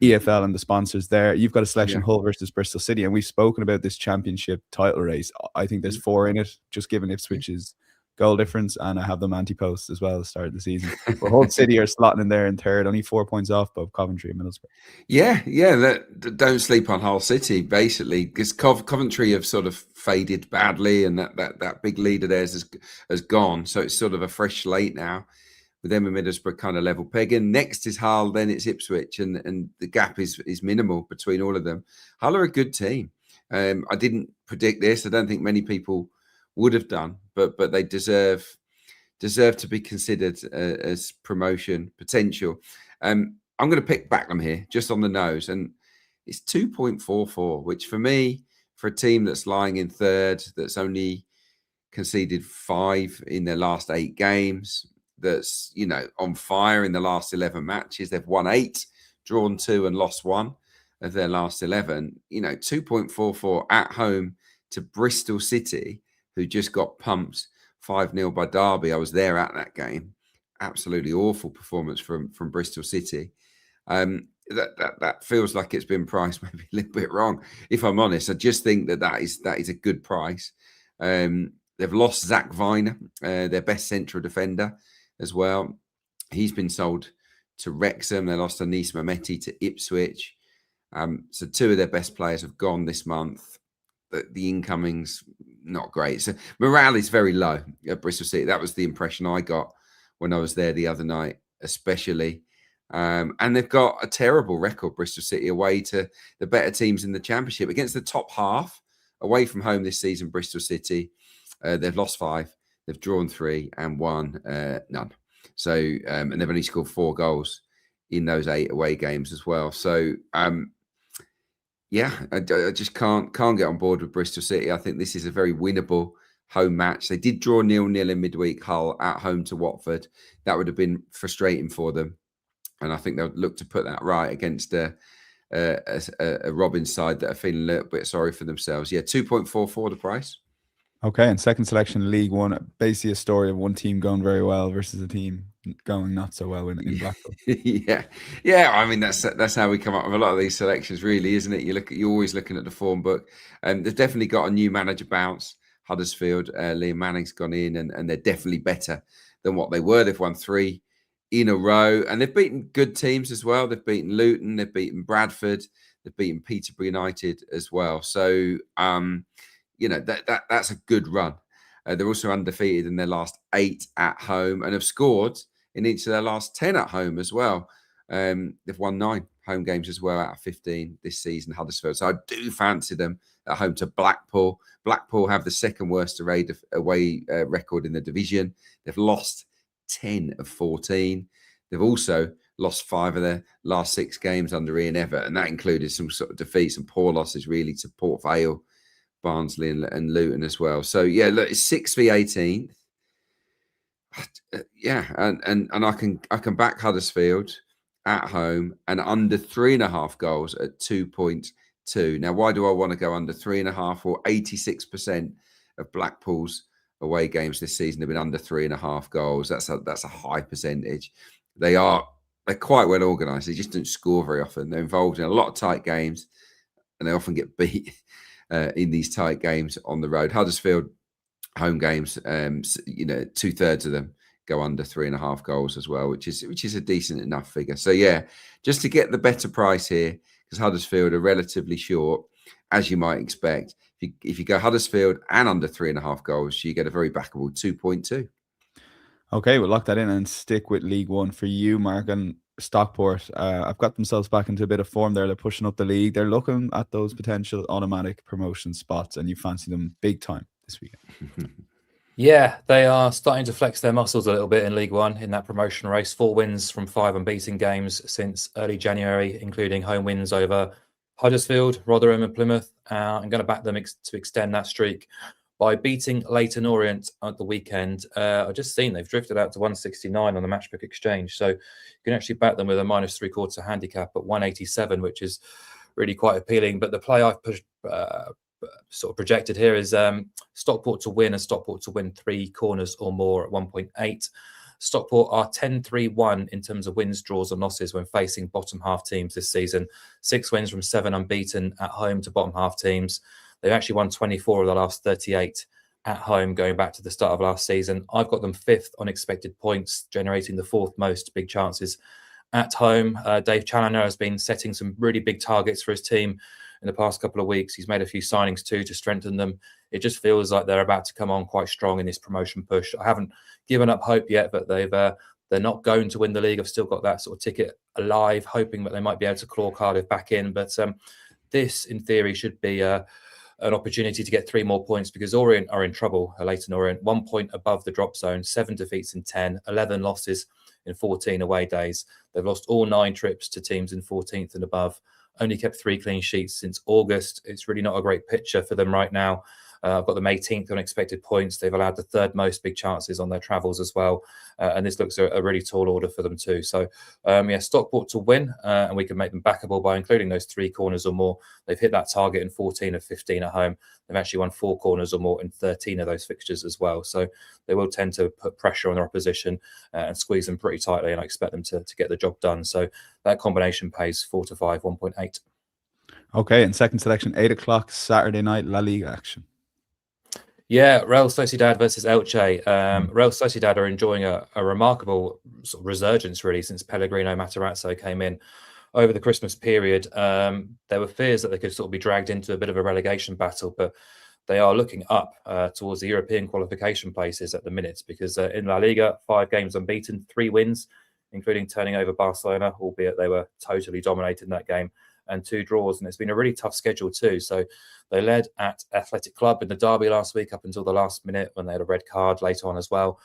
EFL and the sponsors there. You've got a selection, Hull versus Bristol City, and we've spoken about this championship title race. I think there's 4 in it, just given Ipswich's goal difference, and I have them anti-post as well at the start of the season. But Hull City are slotting in there in third, only 4 points off both Coventry and Middlesbrough. Yeah. Don't sleep on Hull City, basically, because Coventry have sort of faded badly, and that big lead of theirs has gone. So it's sort of a fresh slate now, with them and Middlesbrough kind of level pegging. Next is Hull, then it's Ipswich, and the gap is minimal between all of them. Hull are a good team. I didn't predict this. I don't think many people would have done, but they deserve to be considered as promotion potential. I'm going to pick Backham here, just on the nose, and it's 2.44, which for me, for a team that's lying in third, that's only conceded 5 in their last 8 games, that's on fire in the last 11 matches. They've won 8, drawn 2, and lost 1. of their last 11. 2.44 at home to Bristol City, who just got pumped 5-0 by Derby. I was there at that game. Absolutely awful performance from Bristol City. That feels like it's been priced maybe a little bit wrong. If I'm honest, I just think that is a good price. They've lost Zach Viner, their best central defender as well. He's been sold to Wrexham. They lost Anis Mehmeti to Ipswich. So 2 of their best players have gone this month. The incoming's not great. So morale is very low at Bristol City. That was the impression I got when I was there the other night, especially. And they've got a terrible record, Bristol City, away to the better teams in the Championship. Against the top half, away from home this season, Bristol City, they've lost 5, they've drawn 3 and won none. So, and they've only scored 4 goals in those 8 away games as well. So, I just can't get on board with Bristol City. I think this is a very winnable home match. They did draw 0-0 in midweek, Hull at home to Watford. That would have been frustrating for them. And I think they'll look to put that right against a Robin side that are feeling a little bit sorry for themselves. Yeah, 2.44 the price. Okay, and second selection, League One, basically a story of one team going very well versus a team going not so well in Blackpool. Yeah. I mean, that's how we come up with a lot of these selections, really, isn't it? You're always looking at the form book. They've definitely got a new manager bounce. Huddersfield, Liam Manning's gone in, and they're definitely better than what they were. They've won 3 in a row, and they've beaten good teams as well. They've beaten Luton, they've beaten Bradford, they've beaten Peterborough United as well. So, that's a good run. They're also undefeated in their last 8 at home and have scored in each of their last 10 at home as well. They've won 9 home games as well out of 15 this season, Huddersfield. So I do fancy them at home to Blackpool. Blackpool have the second worst away record in the division. They've lost 10 of 14. They've also lost 5 of their last 6 games under Ian Evatt, and that included some sort of defeats and poor losses really to Port Vale, Barnsley and Luton as well. So yeah, look, it's 6 v 18. And I can back Huddersfield at home and under 3.5 goals at 2.2. Now, why do I want to go under 3.5? Well, 86% of Blackpool's away games this season have been under 3.5 goals. That's a high percentage. They're quite well organised. They just don't score very often. They're involved in a lot of tight games, and they often get beat in these tight games on the road. Huddersfield home games, 2/3 of them go under 3.5 goals as well, which is a decent enough figure. So yeah, just to get the better price here, because Huddersfield are relatively short, as you might expect. If you go Huddersfield and under 3.5 goals, you get a very backable 2.2. Okay, we'll lock that in and stick with League One for you, Mark. And Stockport, I've got themselves back into a bit of form there. They're pushing up the league. They're looking at those potential automatic promotion spots, and you fancy them big time this weekend. Yeah, they are starting to flex their muscles a little bit in League One in that promotion race. 4 wins from 5 unbeaten games since early January, including home wins over Huddersfield, Rotherham and Plymouth. I'm going to back them to extend that streak by beating Leyton Orient at the weekend. I've just seen they've drifted out to 169 on the Matchbook Exchange. So you can actually back them with a -3/4 handicap at 187, which is really quite appealing. But the play I've sort of projected here is Stockport to win and Stockport to win 3 corners or more at 1.8. Stockport are 10-3-1 in terms of wins, draws and losses when facing bottom half teams this season. 6 wins from 7 unbeaten at home to bottom half teams. They've actually won 24 of the last 38 at home going back to the start of last season. I've got them 5th on expected points, generating the 4th most big chances at home. Dave Challoner has been setting some really big targets for his team in the past couple of weeks. He's made a few signings too to strengthen them. It just feels like they're about to come on quite strong in this promotion push. I haven't given up hope yet, but they're not going to win the league. I've still got that sort of ticket alive, hoping that they might be able to claw Cardiff back in. But this, in theory, should be an opportunity to get 3 more points, because Orient are in trouble. Leyton Orient, 1 point above the drop zone, 7 defeats in 10, 11 losses in 14 away days. They've lost all 9 trips to teams in 14th and above. Only kept 3 clean sheets since August. It's really not a great picture for them right now. I've got them 18th on expected points. They've allowed the third most big chances on their travels as well. And this looks a really tall order for them too. So, Stockport to win, and we can make them backable by including those 3 corners or more. They've hit that target in 14 of 15 at home. They've actually won 4 corners or more in 13 of those fixtures as well. So they will tend to put pressure on their opposition and squeeze them pretty tightly, and I expect them to get the job done. So that combination pays 4 to 5, 1.8. Okay, and second selection, 8 o'clock Saturday night La Liga action. Yeah, Real Sociedad versus Elche. Real Sociedad are enjoying a remarkable sort of resurgence, really, since Pellegrino Matarazzo came in over the Christmas period. There were fears that they could sort of be dragged into a bit of a relegation battle, but they are looking up towards the European qualification places at the minute, because in La Liga, 5 games unbeaten, 3 wins, including turning over Barcelona, albeit they were totally dominated in that game, and 2 draws. And it's been a really tough schedule too. So they led at Athletic Club in the derby last week up until the last minute when they had a red card later on as well.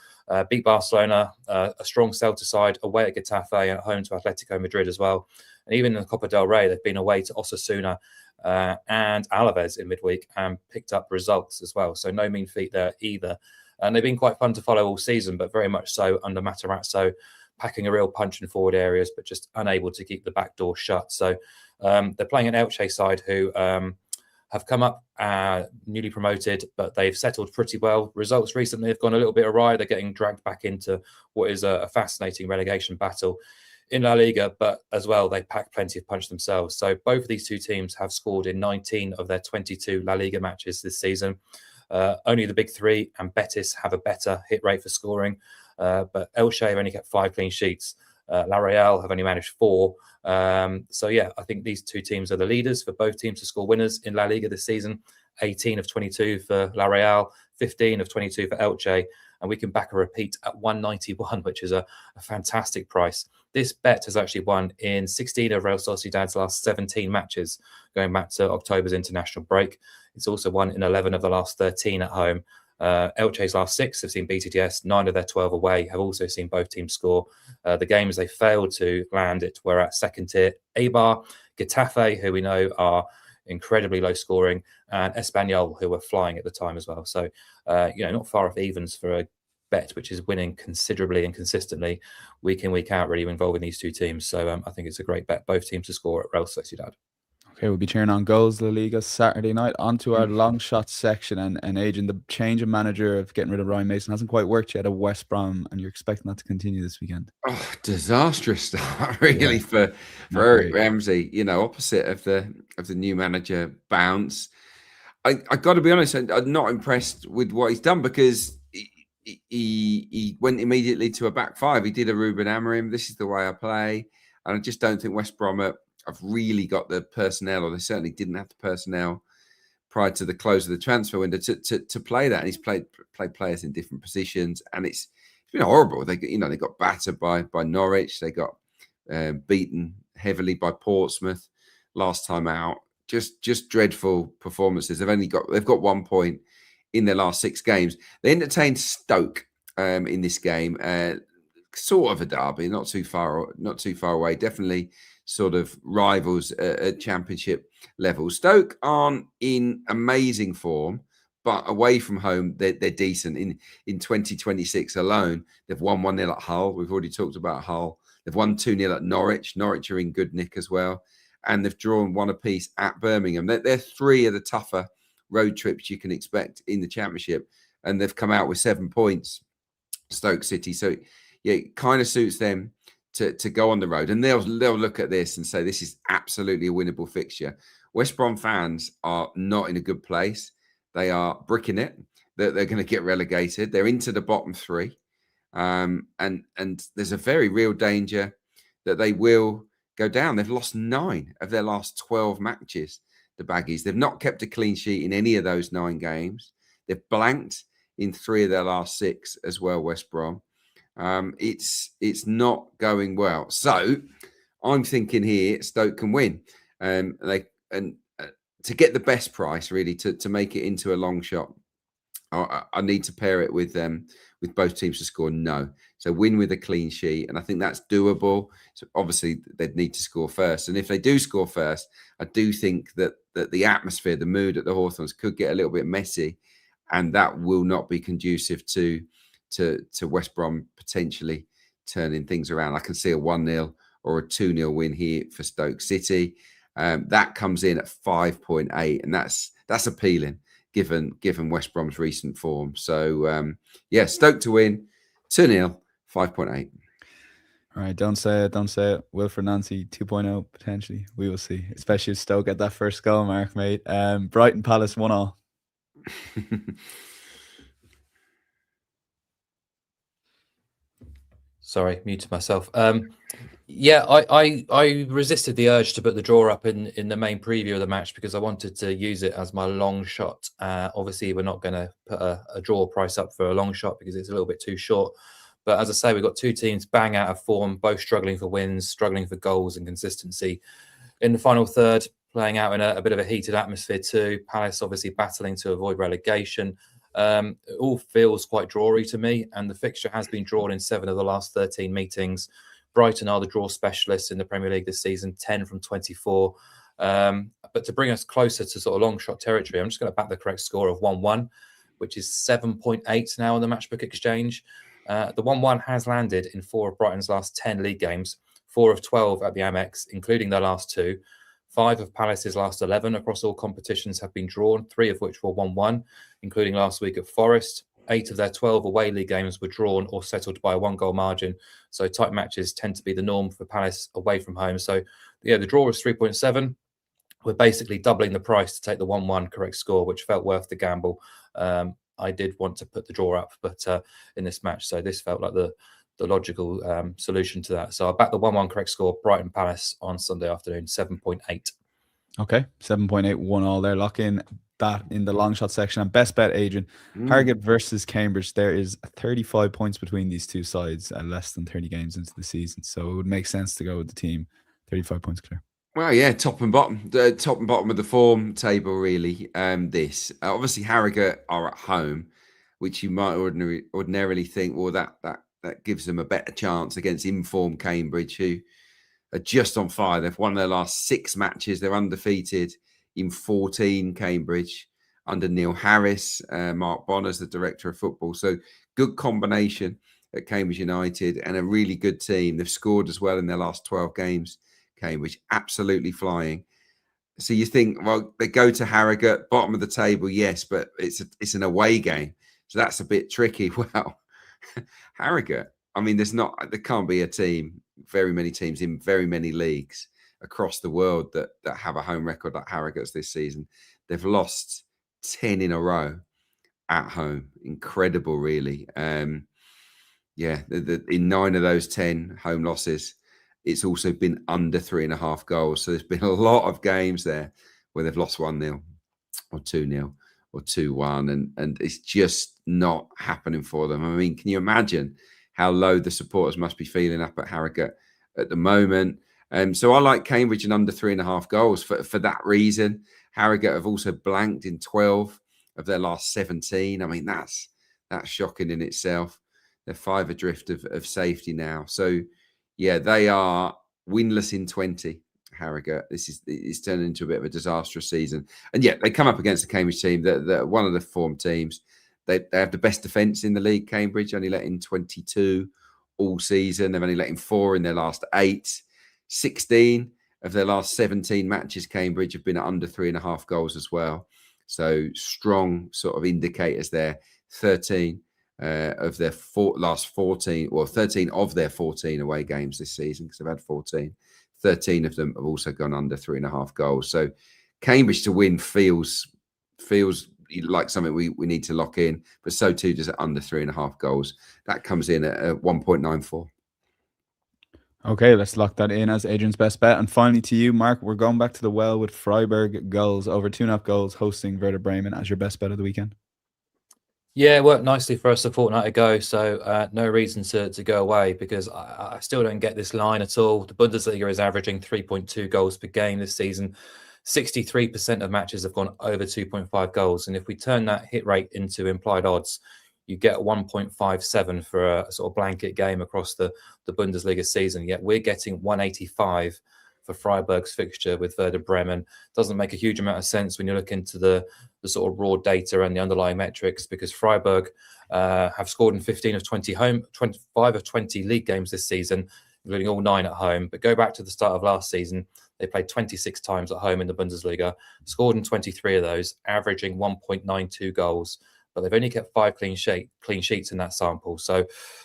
Beat Barcelona, a strong Celta side, away at Getafe and at home to Atletico Madrid as well. And even in the Copa del Rey, they've been away to Osasuna and Alaves in midweek and picked up results as well. So no mean feat there either. And they've been quite fun to follow all season, but very much so under Matarazzo, packing a real punch in forward areas, but just unable to keep the back door shut. So they're playing an Elche side who have come up newly promoted, but they've settled pretty well. Results recently have gone a little bit awry. They're getting dragged back into what is a fascinating relegation battle in La Liga, but as well, they pack plenty of punch themselves. So both of these 2 teams have scored in 19 of their 22 La Liga matches this season. Only the big 3 and Betis have a better hit rate for scoring, but Elche have only kept 5 clean sheets. La Real have only managed 4. So yeah, I think these 2 teams are the leaders for both teams to score winners in La Liga this season. 18 of 22 for La Real, 15 of 22 for Elche, and we can back a repeat at 191, which is a fantastic price. This bet has actually won in 16 of Real Sociedad's last 17 matches, going back to October's international break. It's also won in 11 of the last 13 at home. Elche's last 6 have seen BTTS, 9 of their 12 away have also seen both teams score. The games they failed to land it were at second tier Eibar, Getafe, who we know are incredibly low scoring, and Espanyol, who were flying at the time as well. So, not far off evens for a bet which is winning considerably and consistently week in, week out, really involving these 2 teams. So I think it's a great bet, both teams to score at Real Sociedad. Okay, we'll be cheering on goals La Liga Saturday night. On to our long shot section, and Adrian, the change of manager of getting rid of Ryan Mason hasn't quite worked yet at West Brom, and you're expecting that to continue this weekend. Oh, disastrous start really for Eric Ramsey. Opposite of the new manager bounce. I got to be honest, I'm not impressed with what he's done, because he went immediately to a back 5. He did a Ruben Amorim. This is the way I play, and I just don't think West Brom have really got the personnel, or they certainly didn't have the personnel prior to the close of the transfer window to play that. And he's played players in different positions, and it's been horrible. They got battered by Norwich. They got beaten heavily by Portsmouth last time out. Just dreadful performances. They've got 1 point in their last 6 games. They entertained Stoke in this game, sort of a derby, not too far away. Definitely sort of rivals at championship level. Stoke aren't in amazing form, but away from home, they're decent. In 2026 alone, they've won 1-0 at Hull. We've already talked about Hull. They've won 2-0 at Norwich. Norwich are in good nick as well. And they've drawn 1 apiece at Birmingham. They're 3 of the tougher road trips you can expect in the championship. And they've come out with 7 points, Stoke City. So yeah, it kind of suits them to go on the road, and they'll look at this and say this is absolutely a winnable fixture. West Brom fans are not in a good place. They are bricking it that they're going to get relegated. They're into the bottom 3, and there's a very real danger that they will go down. They've lost 9 of their last 12 matches, the Baggies. They've not kept a clean sheet in any of those 9 games. They've blanked in 3 of their last 6 as well, West Brom. It's not going well. So I'm thinking here Stoke can win. To get the best price, really, to make it into a long shot, I need to pair it with both teams to score no. So win with a clean sheet, and I think that's doable. So obviously they'd need to score first, and if they do score first, I do think that the atmosphere, the mood at the Hawthorns could get a little bit messy and that will not be conducive to West Brom potentially turning things around. I can see a 1-0 or a 2-0 win here for Stoke City. That comes in at 5.8, and that's appealing given West Brom's recent form. So Stoke to win 2-0, 5.8. All right, don't say it. Wilfred Nancy 2.0 potentially. We will see, especially if Stoke get that first goal, Mark, mate. Brighton Palace 1-1. Sorry, muted myself. I resisted the urge to put the draw up in the main preview of the match because I wanted to use it as my long shot. Obviously, we're not going to put a draw price up for a long shot because it's a little bit too short. But as I say, we've got two teams bang out of form, both struggling for wins, struggling for goals and consistency. In the final third, playing out in a bit of a heated atmosphere too. Palace obviously battling to avoid relegation. It all feels quite drawy to me, and the fixture has been drawn in 7 of the last 13 meetings. Brighton are the draw specialists in the Premier League this season, 10 from 24. But to bring us closer to sort of long shot territory, I'm just going to back the correct score of 1-1, which is 7.8 now on the Matchbook Exchange. The 1-1 has landed in 4 of Brighton's last 10 league games, 4 of 12 at the Amex, including their last 2. 5 of Palace's last 11 across all competitions have been drawn, 3 of which were 1-1, including last week at Forest. 8 of their 12 away league games were drawn or settled by a 1-goal margin. So tight matches tend to be the norm for Palace away from home. So, the draw is 3.7. We're basically doubling the price to take the 1-1 correct score, which felt worth the gamble. I did want to put the draw up, but in this match, so this felt like the logical solution to that. So I back the 1-1 correct score, Brighton Palace on Sunday afternoon, 7.8. Okay, 7.8, 1-1 there. Lock in that in the long shot section. And best bet, Adrian, Harrogate versus Cambridge. There is 35 points between these two sides at less than 30 games into the season. So it would make sense to go with the team 35 points clear. Well, yeah, top and bottom of the form table, really. Obviously Harrogate are at home, which you might ordinarily think, well, that gives them a better chance against informed Cambridge, who are just on fire. They've won their last 6 matches. They're undefeated in 14, Cambridge, under Neil Harris, Mark Bonner's the director of football. So good combination at Cambridge United and a really good team. They've scored as well in their last 12 games. Cambridge absolutely flying. So you think, well, they go to Harrogate, bottom of the table, yes, but it's an away game, so that's a bit tricky. Well, Harrogate, I mean, there can't be very many teams in very many leagues across the world that have a home record like Harrogate's this season. They've lost 10 in a row at home. Incredible, really. In 9 of those 10 home losses, it's also been under 3.5 goals. So there's been a lot of games there where they've lost 1-0 or 2-0 or 2-1, and it's just not happening for them. I mean, can you imagine how low the supporters must be feeling up at Harrogate at the moment? So I like Cambridge and under 3.5 goals for that reason. Harrogate have also blanked in 12 of their last 17. I mean, that's shocking in itself. They're 5 adrift of safety now. So yeah, they are winless in 20, Harrogate. It's turned into a bit of a disastrous season. And yet they come up against the Cambridge team. They're one of the form teams. They have the best defence in the league, Cambridge, only let in 22 all season. They've only let in 4 in their last 8. 16 of their last 17 matches, Cambridge, have been at under 3.5 goals as well. So strong sort of indicators there. 13 of their last 14, or 13 of their 14 away games this season, because they've had 14. 13 of them have also gone under 3.5 goals. So Cambridge to win feels like something we need to lock in, but so too does it under 3.5 goals. That comes in at 1.94. Okay, let's lock that in as Adrian's best bet. And finally to you, Mark, we're going back to the well with Freiburg goals, over 2.5 goals, hosting Werder Bremen as your best bet of the weekend. Yeah, it worked nicely for us a fortnight ago, so no reason to go away, because I still don't get this line at all. The Bundesliga is averaging 3.2 goals per game this season. 63% of matches have gone over 2.5 goals. And if we turn that hit rate into implied odds, you get 1.57 for a sort of blanket game across the Bundesliga season. Yet we're getting 185 for Freiburg's fixture with Werder Bremen. Doesn't make a huge amount of sense when you look into the sort of raw data and the underlying metrics, because Freiburg have scored in 15 of 20 home, 25 of 20 league games this season, including all 9 at home. But go back to the start of last season, they played 26 times at home in the Bundesliga, scored in 23 of those, averaging 1.92 goals. But they've only kept 5 clean sheets in that sample. So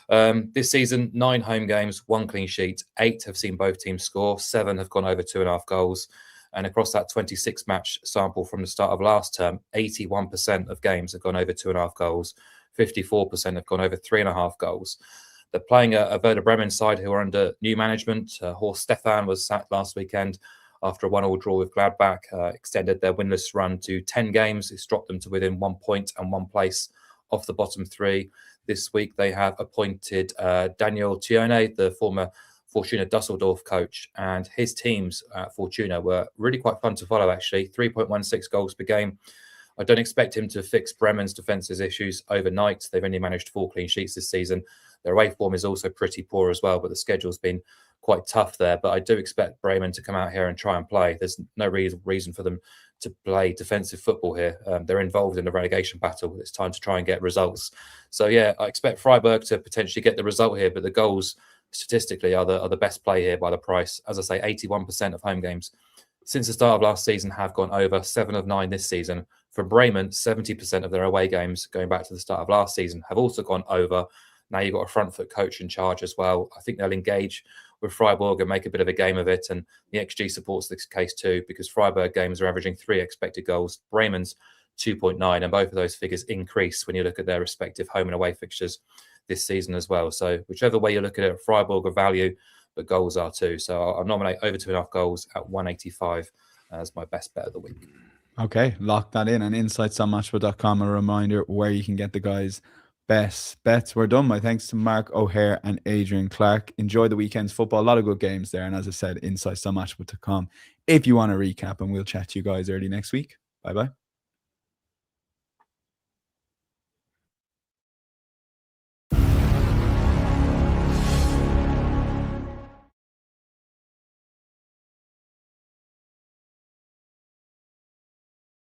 this season, 9 home games, 1 clean sheet, 8 have seen both teams score, 7 have gone over 2.5 goals. And across that 26 match sample from the start of last term, 81% of games have gone over 2.5 goals, 54% have gone over 3.5 goals. They're playing a Werder Bremen side who are under new management. Horst Stefan was sacked last weekend after a 1-1 draw with Gladbach, extended their winless run to 10 games. It's dropped them to within 1 point and 1 place off the bottom 3. This week, they have appointed Daniel Hussey, the former Fortuna Dusseldorf coach, and his teams at Fortuna were really quite fun to follow, actually. 3.16 goals per game. I don't expect him to fix Bremen's defence's issues overnight. They've only managed 4 clean sheets this season. Their away form is also pretty poor as well, but the schedule's been quite tough there. But I do expect Bremen to come out here and try and play. There's no reason for them to play defensive football here. They're involved in the relegation battle. It's time to try and get results. So, yeah, I expect Freiburg to potentially get the result here, but the goals statistically are the best play here by the price. As I say, 81% of home games since the start of last season have gone over, 7 of 9 this season. For Bremen, 70% of their away games going back to the start of last season have also gone over. Now you've got a front foot coach in charge as well. I think they'll engage with Freiburg and make a bit of a game of it. And the XG supports this case too, because Freiburg games are averaging 3 expected goals. Bremen's 2.9, and both of those figures increase when you look at their respective home and away fixtures this season as well. So whichever way you look at it, Freiburg are value, but goals are too. So I'll nominate over 2.5 goals at 185 as my best bet of the week. Okay, lock that in. And insightsonmatchball.com, a reminder where you can get the guys' best bets. We're done. My thanks to Mark O'Haire and Adrian Clarke. Enjoy the weekend's football. A lot of good games there. And as I said, insightsonmatchball.com if you want to recap, and we'll chat to you guys early next week. Bye-bye.